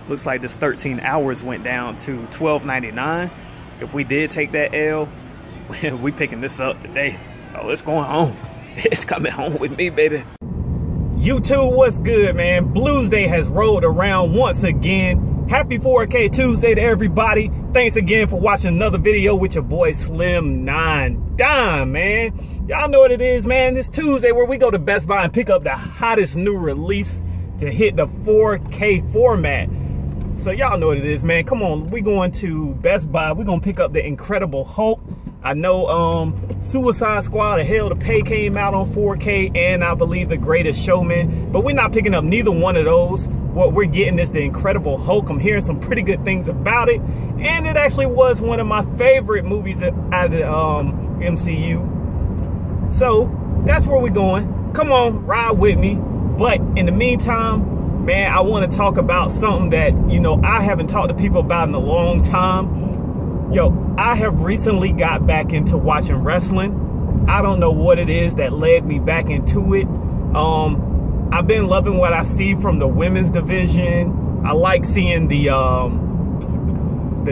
Looks like this 13 hours went down to $12.99. If we did take that L, we picking this up today. Oh, it's going home. It's coming home with me, baby. YouTube, what's good, man? Blues Day has rolled around once again. Happy 4K Tuesday to everybody. Thanks again for watching another video with your boy Slim 9 Dime, man. Y'all know what it is, man. This Tuesday where we go to Best Buy and pick up the hottest new release to hit the 4K format. So y'all know what it is, man. Come on, we going to Best Buy. We're gonna pick up the Incredible Hulk. I know Suicide Squad, A Hell to Pay came out on 4K, and I believe The Greatest Showman, but we're not picking up neither one of those. What we're getting is the Incredible Hulk. I'm hearing some pretty good things about it, and it actually was one of my favorite movies out of the MCU. So that's where we're going. Come on, ride with me. But in the meantime, man, I want to talk about something that, you know, I haven't talked to people about in a long time. Yo, I have recently got back into watching wrestling. I don't know what it is that led me back into it. I've been loving what I see from the women's division. I like seeing the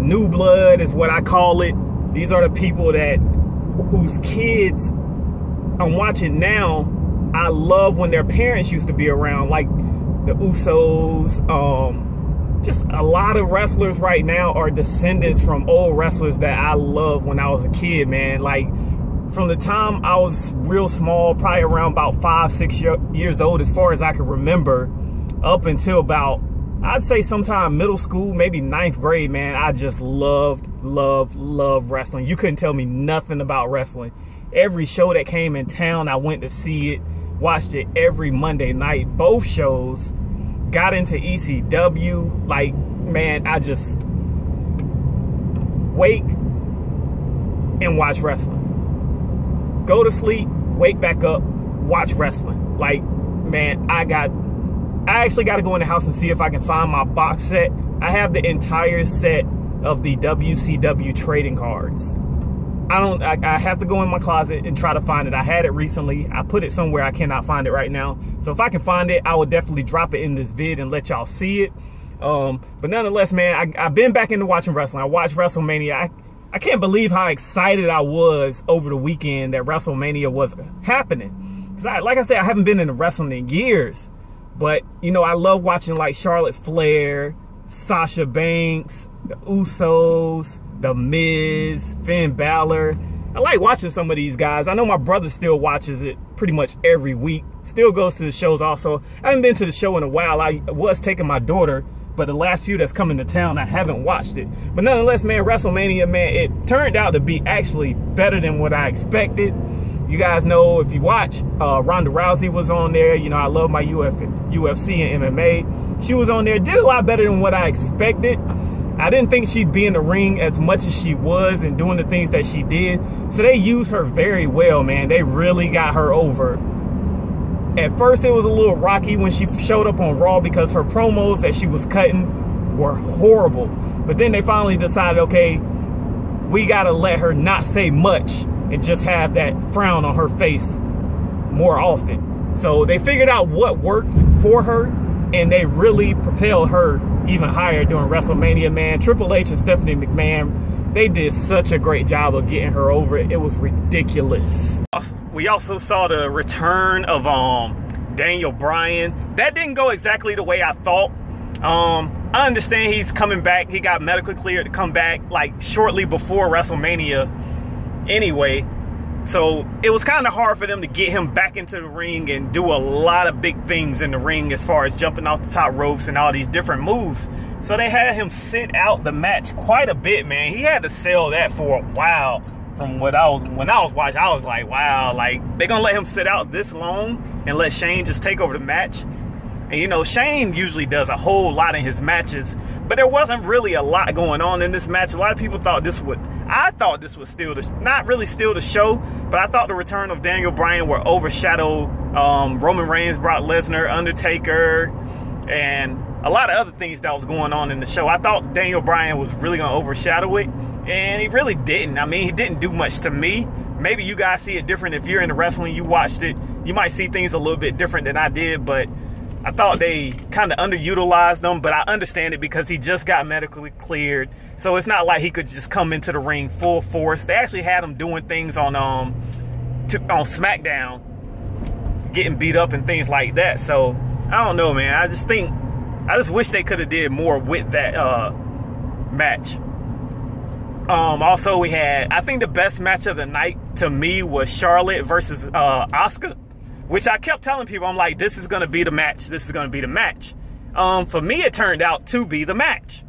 new blood is what I call it. These are the people that whose kids I'm watching now. I love when their parents used to be around, like the Usos. Just a lot of wrestlers right now are descendants from old wrestlers that I loved when I was a kid, man. Like from the time I was real small, probably around about 5, 6 years old, as far as I can remember, up until about, I'd say sometime middle school, maybe 9th grade, man. I just loved wrestling. You couldn't tell me nothing about wrestling. Every show that came in town, I went to see it, watched it every Monday night, both shows. Got into ECW, like, man, I just wake and watch wrestling. Go to sleep, wake back up, watch wrestling. Like, man, I actually got to go in the house and see if I can find my box set. I have the entire set of the WCW trading cards. I have to go in my closet and try to find it. I had it recently. I put it somewhere. I cannot find it right now. So if I can find it, I will definitely drop it in this vid and let y'all see it. But nonetheless, man, I've been back into watching wrestling. I watched WrestleMania. I can't believe how excited I was over the weekend that WrestleMania was happening. Because like I said, I haven't been into wrestling in years. But, you know, I love watching like Charlotte Flair, Sasha Banks, the Usos, The Miz, Finn Balor. I like watching some of these guys. I know my brother still watches it pretty much every week. Still goes to the shows also. I haven't been to the show in a while. I was taking my daughter, but the last few that's coming to town, I haven't watched it. But nonetheless, man, WrestleMania, man, it turned out to be actually better than what I expected. You guys know, if you watch, Ronda Rousey was on there. You know, I love my UFC and MMA. She was on there, did a lot better than what I expected. I didn't think she'd be in the ring as much as she was and doing the things that she did. So they used her very well, man. They really got her over. At first, it was a little rocky when she showed up on Raw because her promos that she was cutting were horrible. But then they finally decided, okay, we got to let her not say much and just have that frown on her face more often. So they figured out what worked for her, and they really propelled her even higher during WrestleMania, man. Triple H and Stephanie McMahon, they did such a great job of getting her over it. It was ridiculous. We also saw the return of Daniel Bryan. That didn't go exactly the way I thought. I understand he's coming back. He got medically cleared to come back like shortly before WrestleMania anyway. So it was kind of hard for them to get him back into the ring and do a lot of big things in the ring as far as jumping off the top ropes and all these different moves. So they had him sit out the match quite a bit, man. He had to sell that for a while. From when I was watching, I was like, wow, like they're gonna let him sit out this long and let Shane just take over the match. And you know, Shane usually does a whole lot in his matches, but there wasn't really a lot going on in this match. A lot of people thought I thought this was still not really still the show, but I thought the return of Daniel Bryan would overshadow Roman Reigns, Brock Lesnar, Undertaker, and a lot of other things that was going on in the show. I thought Daniel Bryan was really gonna overshadow it, and he really didn't. I mean, he didn't do much to me. Maybe you guys see it different. If you're into wrestling, you watched it, you might see things a little bit different than I did, but I thought they kind of underutilized him, but I understand it because he just got medically cleared. So it's not like he could just come into the ring full force. They actually had him doing things on SmackDown, getting beat up and things like that. So I don't know, man. I just wish they could have did more with that match. Also, we had, I think the best match of the night to me was Charlotte versus Asuka, which I kept telling people, I'm like, this is going to be the match. This is going to be the match. For me, it turned out to be the match.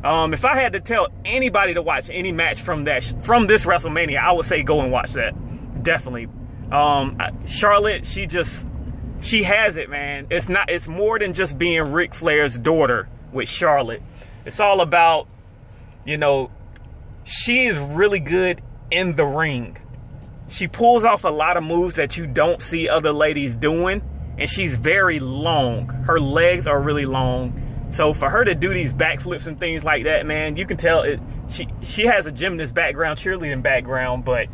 If I had to tell anybody to watch any match from this WrestleMania, I would say go and watch that. Definitely. Charlotte, she has it, man. It's more than just being Ric Flair's daughter with Charlotte. It's all about, you know, she is really good in the ring. She pulls off a lot of moves that you don't see other ladies doing, and she's very long. Her legs are really long. So for her to do these backflips and things like that, man, you can tell she has a gymnast background, cheerleading background, but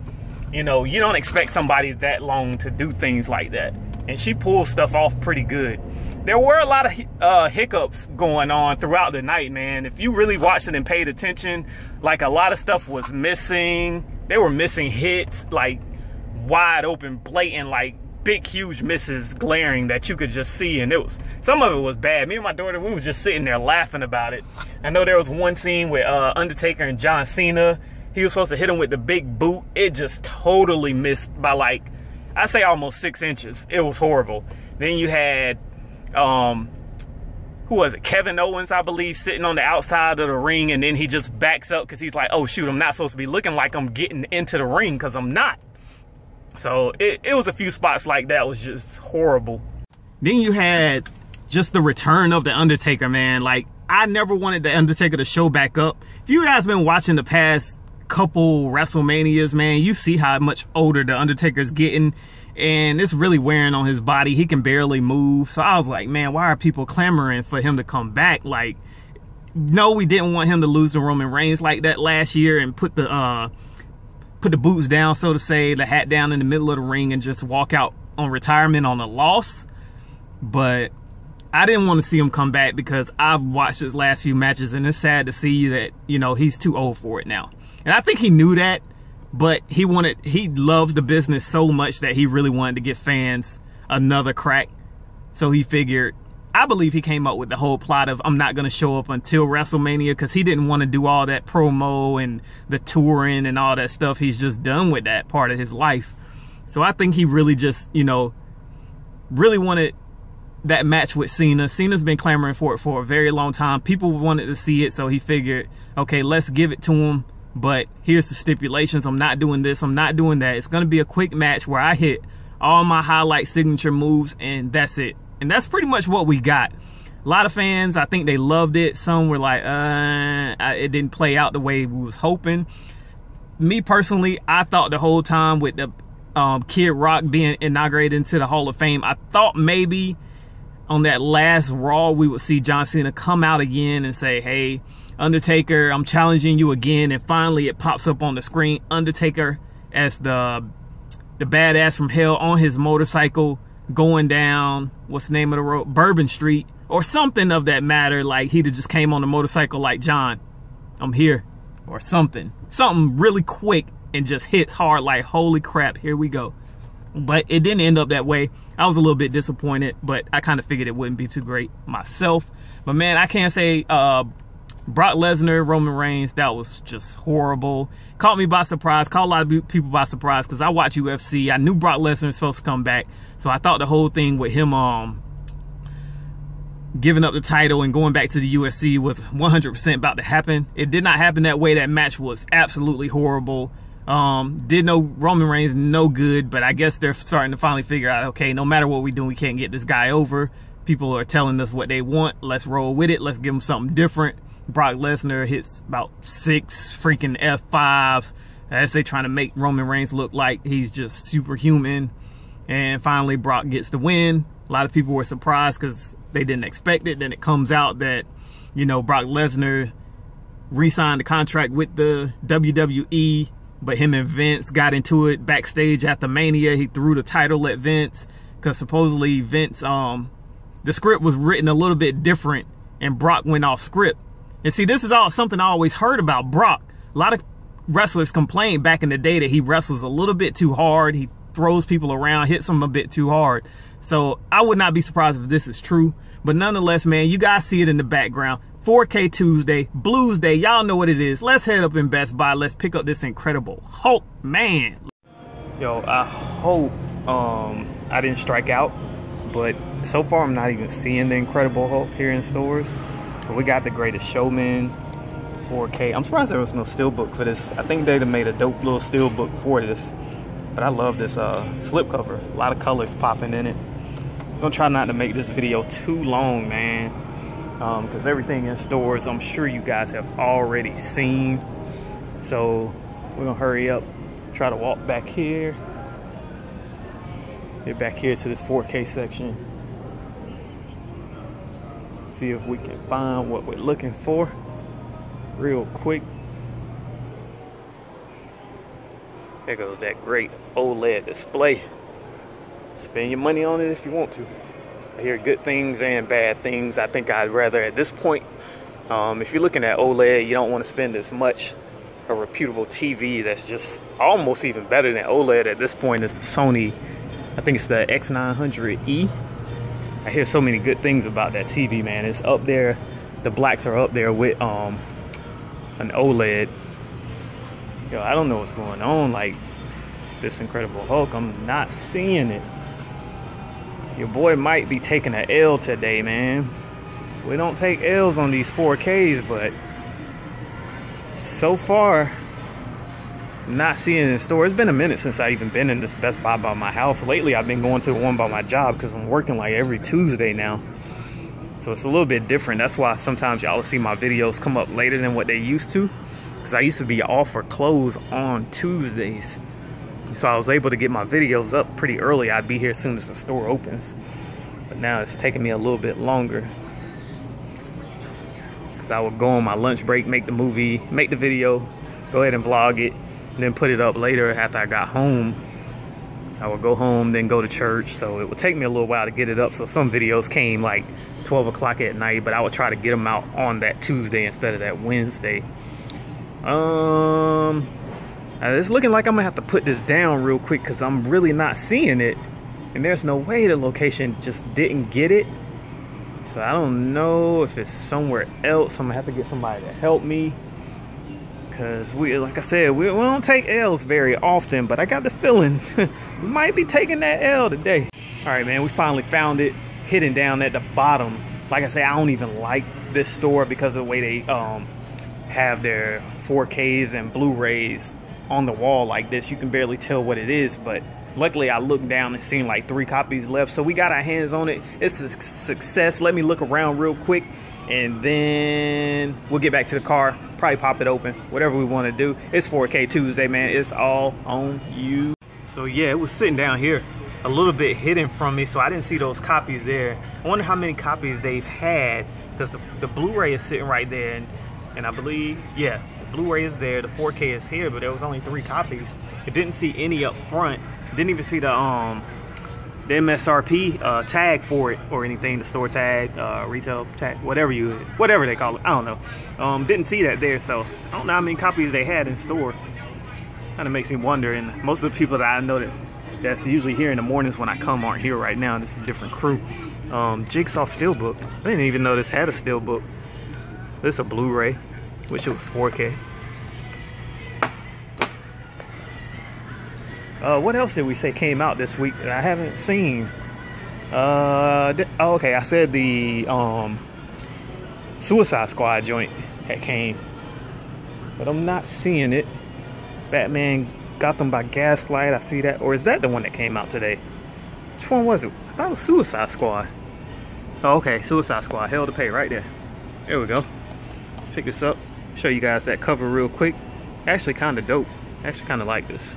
you know, you don't expect somebody that long to do things like that. And she pulls stuff off pretty good. There were a lot of hiccups going on throughout the night, man. If you really watched it and paid attention, like a lot of stuff was missing. They were missing hits, like wide open, blatant, like big, huge misses glaring that you could just see. And some of it was bad. Me and my daughter, we was just sitting there laughing about it. I know there was one scene with Undertaker and John Cena. He was supposed to hit him with the big boot. It just totally missed by like, I say almost 6 inches. It was horrible. Then you had, who was it? Kevin Owens, I believe, sitting on the outside of the ring, and then he just backs up because he's like, oh shoot, I'm not supposed to be looking like I'm getting into the ring because I'm not. So it was a few spots like that was just horrible. Then you had just the return of the Undertaker, man. Like, I never wanted the Undertaker to show back up. If you guys been watching the past couple WrestleManias, man, you see how much older the Undertaker's getting, and it's really wearing on his body. He can barely move. So I was like, man, why are people clamoring for him to come back? Like, no, we didn't want him to lose to Roman Reigns like that last year and put the boots down, so to say, the hat down in the middle of the ring and just walk out on retirement on a loss. But I didn't want to see him come back because I've watched his last few matches, and it's sad to see that, you know, he's too old for it now. And I think he knew that, but he loves the business so much that he really wanted to give fans another crack. So he figured, I believe he came up with the whole plot of, I'm not going to show up until WrestleMania, because he didn't want to do all that promo and the touring and all that stuff. He's just done with that part of his life. So I think he really just, you know, really wanted that match with Cena. Cena's been clamoring for it for a very long time. People wanted to see it, so he figured, okay, let's give it to him. But here's the stipulations. I'm not doing this. I'm not doing that. It's going to be a quick match where I hit all my highlight signature moves, and that's it. And that's pretty much what we got. A lot of fans, I think they loved it. Some were like, it didn't play out the way we was hoping. Me personally, I thought the whole time with the Kid Rock being inaugurated into the Hall of Fame, I thought maybe on that last Raw we would see John Cena come out again and say, hey, Undertaker, I'm challenging you again. And finally it pops up on the screen, Undertaker as the badass from hell on his motorcycle going down, what's the name of the road, Bourbon Street or something of that matter. Like he'd have just came on the motorcycle like, John, I'm here, or something really quick and just hits hard like, holy crap, here we go. But it didn't end up that way. I was a little bit disappointed, but I kind of figured it wouldn't be too great myself. But man, I can't say Brock Lesnar, Roman Reigns, that was just horrible. Caught me by surprise, caught a lot of people by surprise, because I watch UFC. I knew Brock Lesnar was supposed to come back, so I thought the whole thing with him giving up the title and going back to the UFC was 100% about to happen. It did not happen that way. That match was absolutely horrible. Did no Roman Reigns no good, but I guess they're starting to finally figure out, okay, no matter what we do, we can't get this guy over. People are telling us what they want. Let's roll with it. Let's give them something different. Brock Lesnar hits about 6 freaking F5s as they trying to make Roman Reigns look like he's just superhuman. And finally Brock gets the win. A lot of people were surprised because they didn't expect it. Then it comes out that, you know, Brock Lesnar re-signed the contract with the WWE, but him and Vince got into it backstage at the Mania. He threw the title at Vince because supposedly Vince the script was written a little bit different and Brock went off script. And see, this is all something I always heard about Brock. A lot of wrestlers complained back in the day that he wrestles a little bit too hard. He throws people around, hits them a bit too hard. So I would not be surprised if this is true. But nonetheless, man, you guys see it in the background. 4K Tuesday, Blues Day, y'all know what it is. Let's head up in Best Buy. Let's pick up this Incredible Hulk, man. Yo, I hope I didn't strike out, but so far I'm not even seeing the Incredible Hulk here in stores. But we got The Greatest Showman, 4K. I'm surprised there was no steelbook for this. I think they'd have made a dope little steelbook for this. But I love this slipcover. A lot of colors popping in it. I'm gonna try not to make this video too long, man. Because everything in stores, I'm sure you guys have already seen. So we're gonna hurry up, try to walk back here. Get back here to this 4K section. See if we can find what we're looking for real quick. There goes that great OLED display. Spend your money on it if you want to. I hear good things and bad things. I think I'd rather at this point, if you're looking at OLED, you don't want to spend as much. A reputable TV that's just almost even better than OLED at this point is the Sony, I think it's the X900E. I hear so many good things about that TV, man. It's up there. The blacks are up there with an OLED. Yo, I don't know what's going on. Like this Incredible Hulk, I'm not seeing it. Your boy might be taking an L today, man. We don't take L's on these 4Ks, but so far, I'm not seeing it in store. It's been a minute since I even been in this Best Buy by my house. Lately, I've been going to the one by my job because I'm working like every Tuesday now. So it's a little bit different. That's why sometimes y'all see my videos come up later than what they used to. Because I used to be off for close on Tuesdays. So I was able to get my videos up pretty early. I'd be here as soon as the store opens. But now it's taking me a little bit longer. Because I would go on my lunch break, make the video, go ahead and vlog it, and then put it up later after I got home. I would go home, then go to church. So it would take me a little while to get it up. So some videos came like 12 o'clock at night, but I would try to get them out on that Tuesday instead of that Wednesday. It's looking like I'm gonna have to put this down real quick because I'm really not seeing it. And there's no way the location just didn't get it. So I don't know if it's somewhere else. I'm gonna have to get somebody to help me. Cause like I said, we don't take L's very often, but I got the feeling we might be taking that L today. All right, man, we finally found it, hidden down at the bottom. Like I say, I don't even like this store because of the way they have their 4Ks and Blu-rays on the wall like this. You can barely tell what it is, but luckily I looked down and seen like 3 copies left, so we got our hands on it. It's a success. Let me look around real quick and then we'll get back to the car, probably pop it open, whatever we want to do. It's 4K Tuesday, man. It's all on you. So yeah, it was sitting down here a little bit hidden from me, so I didn't see those copies there. I wonder how many copies they've had, because the Blu-ray is sitting right there, and I believe, yeah, the Blu-ray is there, the 4K is here, but there was only 3 copies. It didn't see any up front. Didn't even see the MSRP tag for it or anything, the store tag, retail tag, whatever they call it. I don't know. Didn't see that there, so I don't know how many copies they had in store. Kind of makes me wonder. And most of the people that I know that's usually here in the mornings when I come aren't here right now. This is a different crew. Jigsaw Steelbook. I didn't even know this had a Steelbook. This is a Blu-ray. Wish it was 4K. What else did we say came out this week that I haven't seen? Okay, I said the Suicide Squad joint had came, but I'm not seeing it. Batman Gotham by Gaslight, I see that. Or is that the one that came out today? Which one was it? I thought it was Suicide Squad. Oh, okay, Suicide Squad, Hell to Pay right there. There we go. Let's pick this up, show you guys that cover real quick. Actually kind of dope. Actually kind of like this.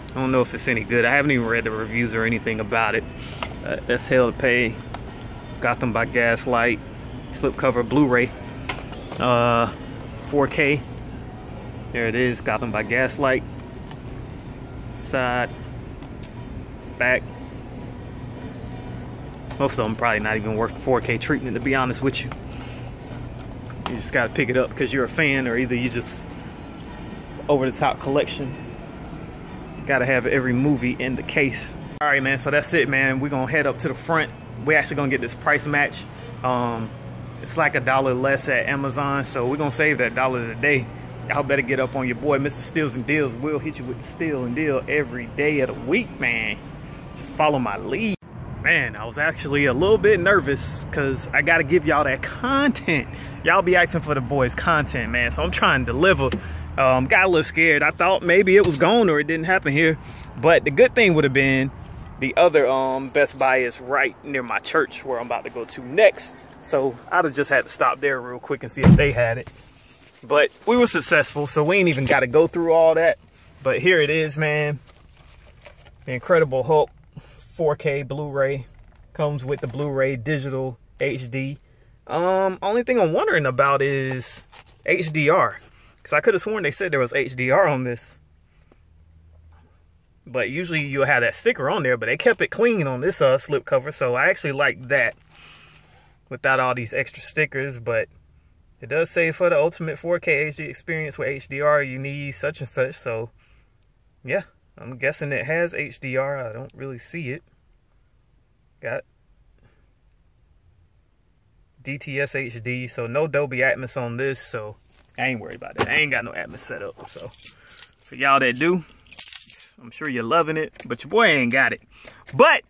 I don't know if it's any good. I haven't even read the reviews or anything about it. That's Hell to Pay, Gotham by Gaslight, slipcover Blu-ray, 4K. There it is, Gotham by Gaslight. Side, back. Most of them probably not even worth 4K treatment, to be honest with you. You just gotta pick it up because you're a fan, or either you just over-the-top collection. You gotta have every movie in the case. All right, man, so that's it, man. We're gonna head up to the front. We're actually gonna get this price match. It's like $1 less at Amazon, so we're gonna save that $1 a day. Y'all better get up on your boy, Mr. Steals and Deals. We'll hit you with the steal and deal every day of the week, man. Just follow my lead. Man, I was actually a little bit nervous because I got to give y'all that content. Y'all be asking for the boys' content, man, so I'm trying to deliver. Got a little scared. I thought maybe it was gone or it didn't happen here. But the good thing would have been the other Best Buy is right near my church where I'm about to go to next. So I'd have just had to stop there real quick and see if they had it. But we were successful, so we ain't even got to go through all that. But here it is, man. The Incredible Hulk 4K Blu-ray. Comes with the Blu-ray digital HD. Only thing I'm wondering about is HDR. Because I could have sworn they said there was HDR on this. But usually you'll have that sticker on there, but they kept it clean on this slip cover. So I actually like that. Without all these extra stickers, but it does say for the ultimate 4K HD experience with HDR, you need such and such. So yeah, I'm guessing it has HDR. I don't really see it. Got DTS HD, so no Dolby Atmos on this, so I ain't worried about that. I ain't got no Atmos set up, so for y'all that do, I'm sure you're loving it, but your boy ain't got it. But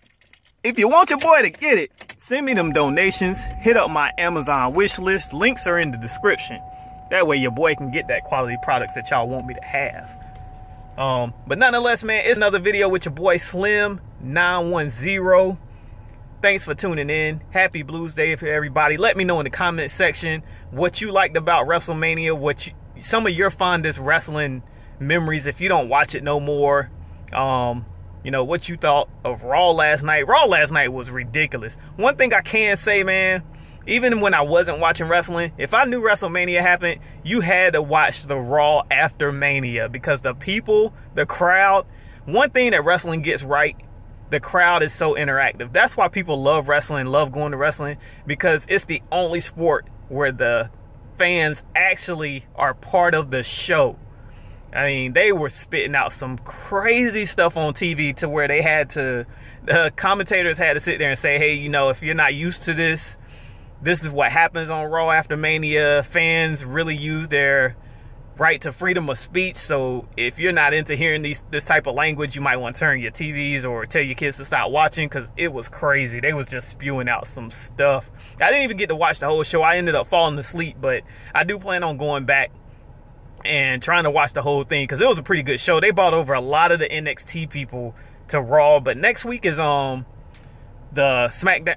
if you want your boy to get it, send me them donations. Hit up my Amazon wish list. Links are in the description. That way your boy can get that quality products that y'all want me to have. But nonetheless, man, it's another video with your boy Slim 910. Thanks for tuning in. Happy Blues Day for everybody. Let me know in the comment section what you liked about WrestleMania, some of your fondest wrestling memories if you don't watch it no more. You know, what you thought of Raw last night. Raw last night was ridiculous. One thing I can say, man, even when I wasn't watching wrestling, if I knew WrestleMania happened, you had to watch the Raw after Mania, because the people, the crowd, one thing that wrestling gets right, the crowd is so interactive. That's why people love wrestling, love going to wrestling, because it's the only sport where the fans actually are part of the show. I mean, they were spitting out some crazy stuff on TV to where they had to, the commentators had to sit there and say, hey, you know, if you're not used to this, this is what happens on Raw after Mania. Fans really use their right to freedom of speech. So if you're not into hearing this type of language, you might want to turn your TVs or tell your kids to stop watching, because it was crazy. They was just spewing out some stuff. I didn't even get to watch the whole show. I ended up falling asleep, but I do plan on going back and trying to watch the whole thing, because it was a pretty good show. They brought over a lot of the NXT people to Raw, but next week is the Raw SmackDown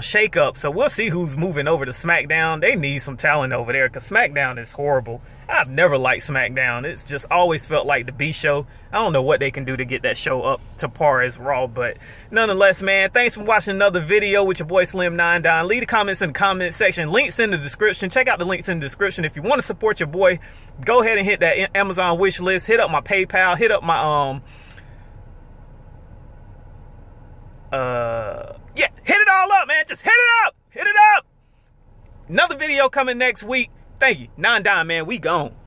shakeup, so we'll see who's moving over to SmackDown. They need some talent over there, because SmackDown is horrible. I've never liked SmackDown. It's just always felt like the B show. I don't know what they can do to get that show up to par as Raw, but nonetheless, man, thanks for watching another video with your boy Slim 9 Leave the comments in the comment section. Links in the description. Check out the links in the description. If you want to support your boy, go ahead and hit that Amazon wish list. Hit up my PayPal. Hit up my yeah, hit it all up, man. Just hit it up. Hit it up. Another video coming next week. Thank you. 9 man. We gone.